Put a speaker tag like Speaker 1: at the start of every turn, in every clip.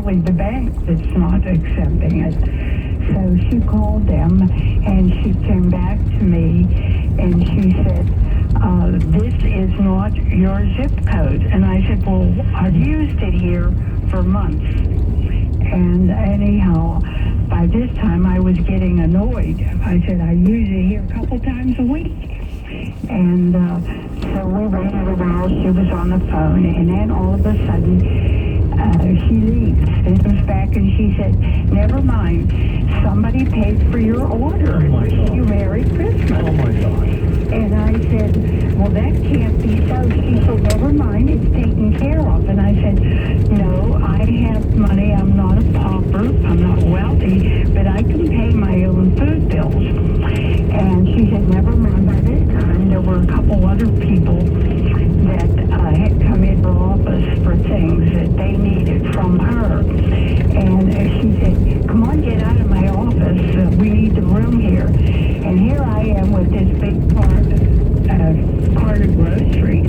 Speaker 1: really the bank that's not accepting it. So she called them, and she came back to me, and she said, this is not your zip code. And I said, well, I've used it here for months. And anyhow, by this time I was getting annoyed. I said, I use it here a couple times a week. And so we waited a while. She was on the phone, and then all of a sudden, she leaves and comes back, and she said, never mind, somebody paid for your order.
Speaker 2: Oh my gosh.
Speaker 1: You Merry Christmas.
Speaker 2: Oh my gosh.
Speaker 1: And I said, well, that can't be so. She said, never mind, it's taken care of. And I said, no, I have money. I'm not a pauper. I'm not wealthy, but I can pay my own food bills. And she said, never mind. By this time, there were a couple other people that had come into office for things that they needed from her. And she said, come on, get out of my office. We need the room here. And here I am with this big cart of groceries.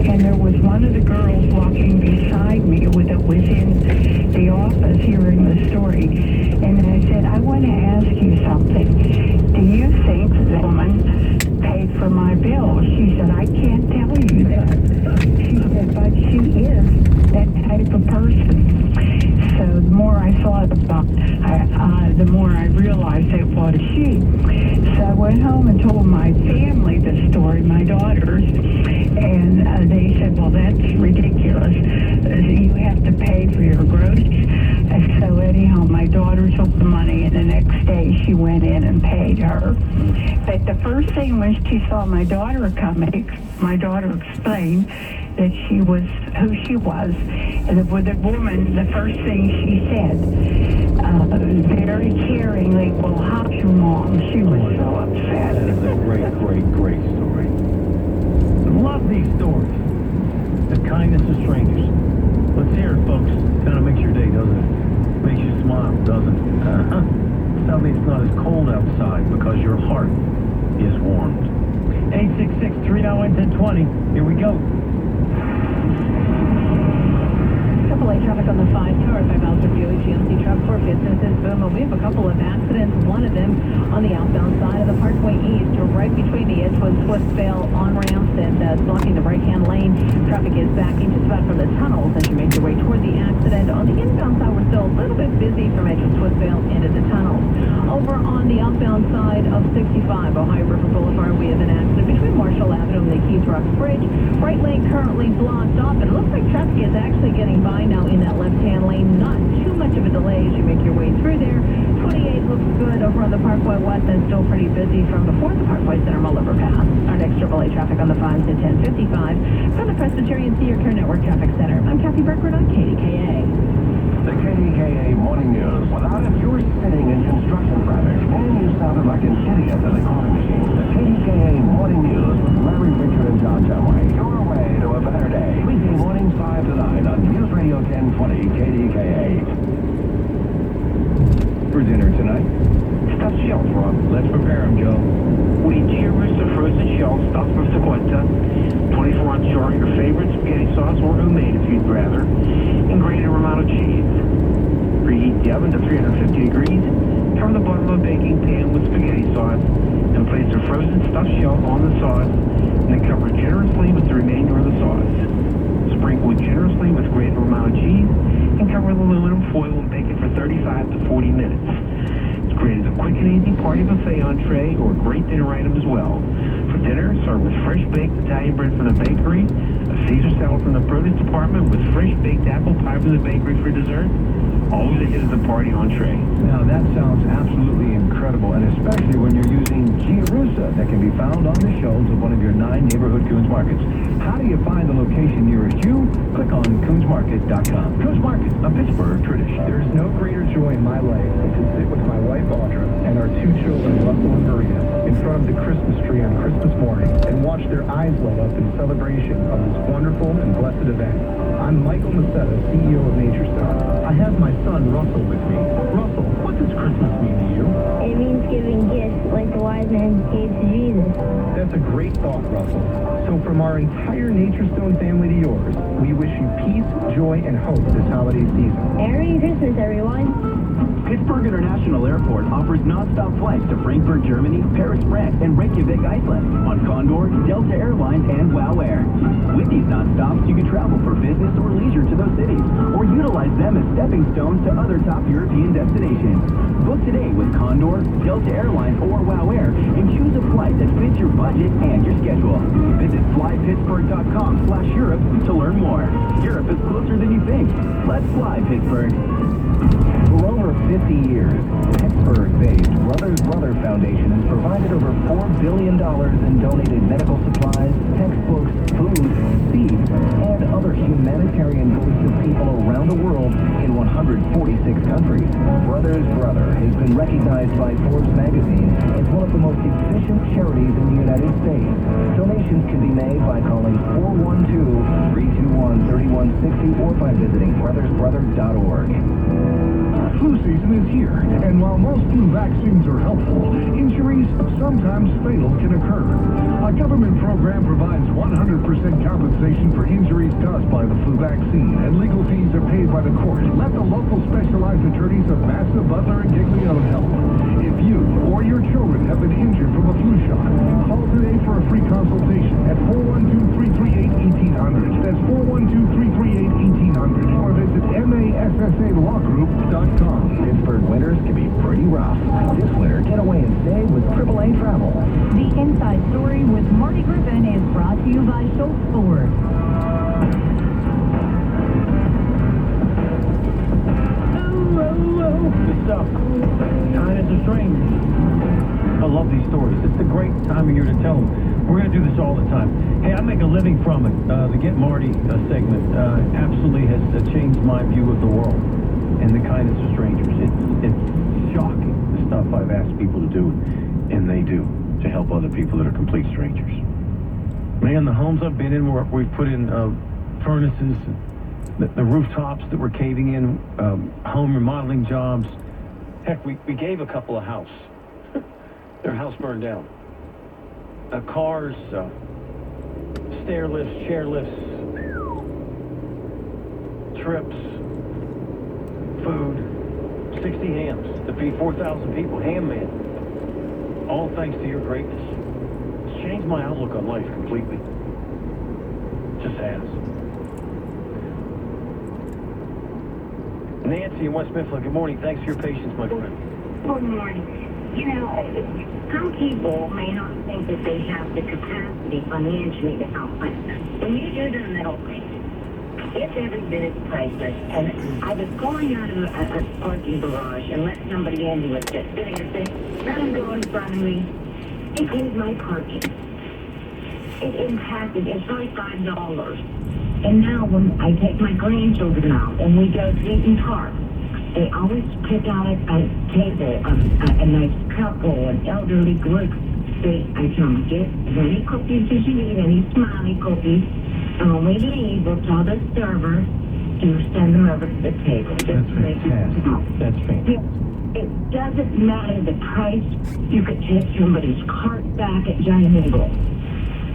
Speaker 1: And there was one of the girls walking beside me that was in the office hearing the story. And I said, I want to ask you something. Do you think the woman paid for my bill? She said, I can't tell you that. She said, but she is that type of person. So the more I thought about it, the more I realized it was she. So I went home and told my family the story, my daughters, and they said, well, that's ridiculous. You have to pay for your groceries. So anyhow, my daughter took the money, and the next day she went in and paid her. But the first thing when she saw my daughter coming, my daughter explained that she was who she was. And the woman, the first thing she said, very caringly, well, how's your mom? She was so upset.
Speaker 2: That is a great, great, great story. Love these stories. The kindness of strangers. Let's hear it, folks. Kind of makes your day, doesn't it? Makes you smile, doesn't it? Uh-huh. Tell me it's not as cold outside because your heart is warmed. 866-391-1020. Here we go.
Speaker 3: AAA traffic on the 5 tower, 5 miles of Buick GMC truck for businesses. Boom. We have a couple of accidents. One of them on the outbound side of the Parkway East, right between the Edgewood Swift-Vale on-ramps and blocking the right-hand lane. Traffic is backing just about from the tunnels as you make your way toward the accident. On the inbound side, we're still a little bit busy from Edgewood Swift-Vale into the tunnels. Over on the outbound side of 65, Ohio River Boulevard, we have an accident between Marshall Avenue and the Keys Rocks Bridge. Right lane currently blocked off, and it looks like traffic is actually getting by now in that left-hand lane. Not too much of a delay as you make your way through there. 28 looks good over on the Parkway West, and still pretty busy from before the Parkway Center Mull overpass. Our next AAA traffic on the 5s at 10:55 from the Presbyterian Senior Care Network Traffic Center. I'm Kathy Berkwood on KDKA.
Speaker 4: The KDKA Morning News. Without it, you're sitting in construction traffic, and you sounded like an idiot at a calling machine. The KDKA Morning News with Larry, Richard, and John Chamway. Your way to a better day. Weekday mornings 5 to 9 on News Radio 1020 KDKA.
Speaker 2: For dinner tonight?
Speaker 4: Stuffed shells, Rob.
Speaker 2: Let's prepare them, Joe.
Speaker 5: We Rooster frozen shells stuffed with sequenta, 24-ounce jar of your favorite spaghetti sauce or homemade if you'd rather, and grated Romano cheese. Preheat the oven to 350 degrees, cover the bottom of a baking pan with spaghetti sauce, and place the frozen stuffed shell on the sauce, and then cover generously with the remainder of the sauce. Sprinkle generously with grated Romano cheese, and cover with aluminum foil and bake it for 35 to 40 minutes. It's great as a quick and easy party buffet entree or a great dinner item as well. For dinner, serve with fresh baked Italian bread from the bakery, a Caesar salad from the produce department with fresh baked apple pie from the bakery for dessert. Always a hit as a party entree.
Speaker 2: Now that sounds absolutely incredible, and especially when you're using Russa that can be found on the shelves of one of your 9 neighborhood Coons Markets. How do you find the location nearest you? Click on CoonsMarket.com. Coons Market, a Pittsburgh tradition.
Speaker 6: There's no greater joy in my life than to sit with my wife Audra and our 2 children, Russell and Maria, in front of the Christmas tree on Christmas morning and watch their eyes light up in celebration of this wonderful and blessed event. I'm Michael Macetta, CEO of Nature Star. I have my son Russell with me. Russell, what does Christmas mean to you?
Speaker 7: It means giving gifts like the wise man hates Jesus.
Speaker 6: That's a great thought, Russell. So from our entire Nature Stone family to yours, we wish you peace, joy, and hope this holiday season.
Speaker 7: Merry Christmas, everyone.
Speaker 8: Pittsburgh International Airport offers nonstop flights to Frankfurt, Germany, Paris, France, and Reykjavik, Iceland on Condor, Delta Airlines, and WOW Air. With these nonstops, you can travel for business or leisure to those cities, or utilize them as stepping stones to other top European destinations. Book today with Condor, Delta Airlines, or WOW Air, and choose a flight that fits your budget and your schedule. Visit flypittsburgh.com/Europe to learn more. Europe is closer than you think. Let's fly, Pittsburgh.
Speaker 4: For over 50 years, Pittsburgh-based Brothers Brother Foundation has provided over $4 billion in donated medical supplies, textbooks, food, seeds, and other humanitarian goods to people around the world in 146 countries. Brothers Brother has been recognized by Forbes magazine as one of the most efficient charities in the United States. Donations can be made by calling 412-321-3160 or by visiting brothersbrother.org.
Speaker 6: Flu season is here, and while most flu vaccines are helpful, injuries, sometimes fatal, can occur. A government program provides 100% compensation for injuries caused by the flu vaccine, and legal fees are paid by the court. Let the local specialized attorneys of Massa, Butler, and Gigliotti help. If you or your children have been injured from a flu shot, call today for a free consultation at 412-338-1800. That's 412-338-1800, or visit massalawgroup.com.
Speaker 4: Pittsburgh winters can be pretty rough. This winter, get away and save with AAA Travel.
Speaker 3: The Inside Story with Marty Griffin is brought to you by Schultz Ford.
Speaker 2: Good stuff. Kindness of strangers. I love these stories. It's a great time of year to tell them. We're going to do this all the time. Hey, I make a living from it. The Get Marty segment absolutely has changed my view of the world and the kindness of strangers. It's shocking, the stuff I've asked people to do, and they do, to help other people that are complete strangers. Man, the homes I've been in where we've put in furnaces, the rooftops that were caving in, home remodeling jobs. Heck, we gave a couple a house. Their house burned down. Cars, stair lifts, chair lifts, trips, food, 60 hams to feed 4,000 people. Ham man. All thanks to your greatness. It's changed my outlook on life completely. Just has. Nancy in West Mifflin, good morning. Thanks for your patience, my friend.
Speaker 1: Good morning. You know, some people may not think that they have the capacity financially to help, but when you do the middle thing, it's every bit as priceless. And I was going out of a parking garage and let somebody in who was just sitting and saying, let him go in front of me. Include my parking. It impacted, it's like $5. And now when I take my grandchildren out and we go to eat and park, they always pick out a table, a nice couple, an elderly group. I tell them, get as many cookies as you need, any smiley cookies. And when we leave, we'll tell the server to send them over to the table.
Speaker 2: That's fantastic. That's fantastic.
Speaker 1: It doesn't matter the price. You could take somebody's cart back at Giant Eagle.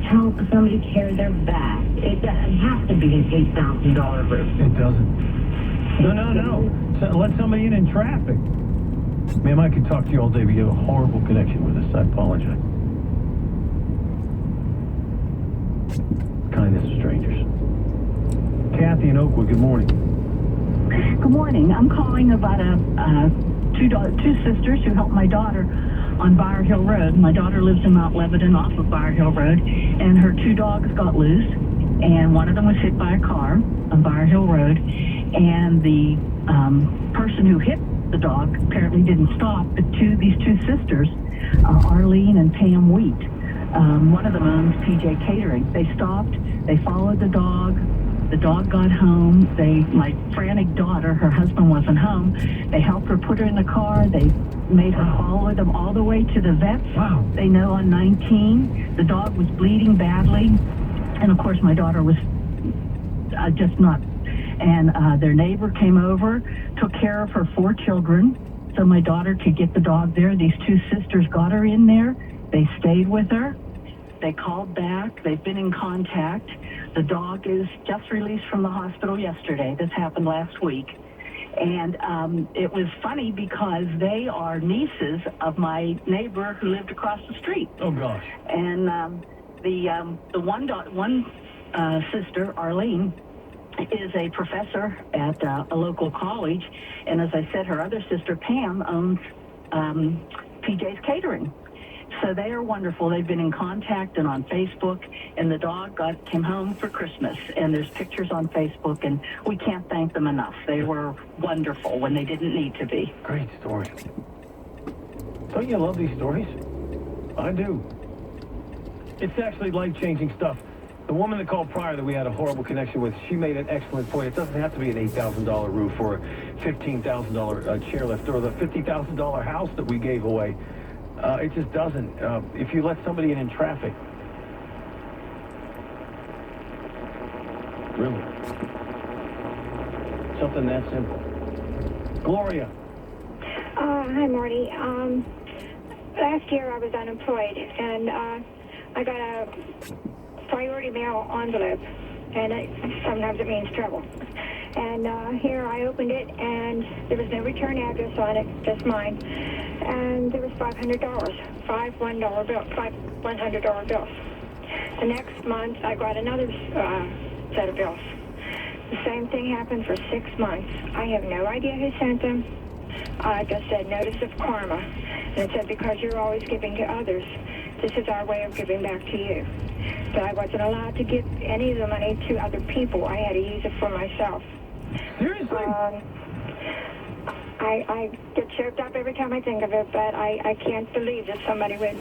Speaker 1: Help somebody carry their bag. It doesn't have to be an $8,000 roof.
Speaker 2: It doesn't. No. So let somebody in traffic. Ma'am, I could talk to you all day, but you have a horrible connection with us. I apologize. Kindness of strangers. Kathy in Oakwood, good morning.
Speaker 3: Good morning. I'm calling about two sisters who helped my daughter on Bower Hill Road. My daughter lives in Mount Lebanon off of Bower Hill Road, and her two dogs got loose, and one of them was hit by a car on Bower Hill Road, and the person who hit the dog apparently didn't stop, but these two sisters, Arlene and Pam Wheat, one of them owns PJ Catering. They stopped, they followed the dog got home, my frantic daughter, her husband wasn't home, they helped her put her in the car, they made her follow them all the way to the vets.
Speaker 2: Wow.
Speaker 3: They know on 19, the dog was bleeding badly, and of course my daughter was just not. And their neighbor came over, took care of her 4 children,
Speaker 1: so my daughter could get the dog there. These two sisters got her in there. They stayed with her. They called back. They've been in contact. The dog is just released from the hospital yesterday. This happened last week. And it was funny because they are nieces of my neighbor who lived across the street.
Speaker 2: Oh, gosh.
Speaker 1: And the one sister, Arlene, is a professor at a local college. And as I said, her other sister, Pam, owns PJ's Catering. So they are wonderful. They've been in contact and on Facebook, and the dog came home for Christmas, and there's pictures on Facebook, and we can't thank them enough. They were wonderful when they didn't need to be.
Speaker 2: Great story. Don't you love these stories? I do. It's actually life-changing stuff. The woman that called prior that we had a horrible connection with, she made an excellent point. It doesn't have to be an $8,000 roof or a $15,000 chairlift or the $50,000 house that we gave away. It just doesn't. If you let somebody in traffic. Really. Something that simple. Gloria.
Speaker 7: Hi, Marty. Last year I was unemployed, and I got a priority mail envelope, and sometimes it means trouble. And here I opened it, and there was no return address on it, just mine. And there was $500, five $100 bills. The next month, I got another set of bills. The same thing happened for 6 months. I have no idea who sent them. I just said, notice of karma. And it said, because you're always giving to others, this is our way of giving back to you. But I wasn't allowed to give any of the money to other people. I had to use it for myself.
Speaker 2: Seriously?
Speaker 7: I get choked up every time I think of it, but I can't believe that somebody would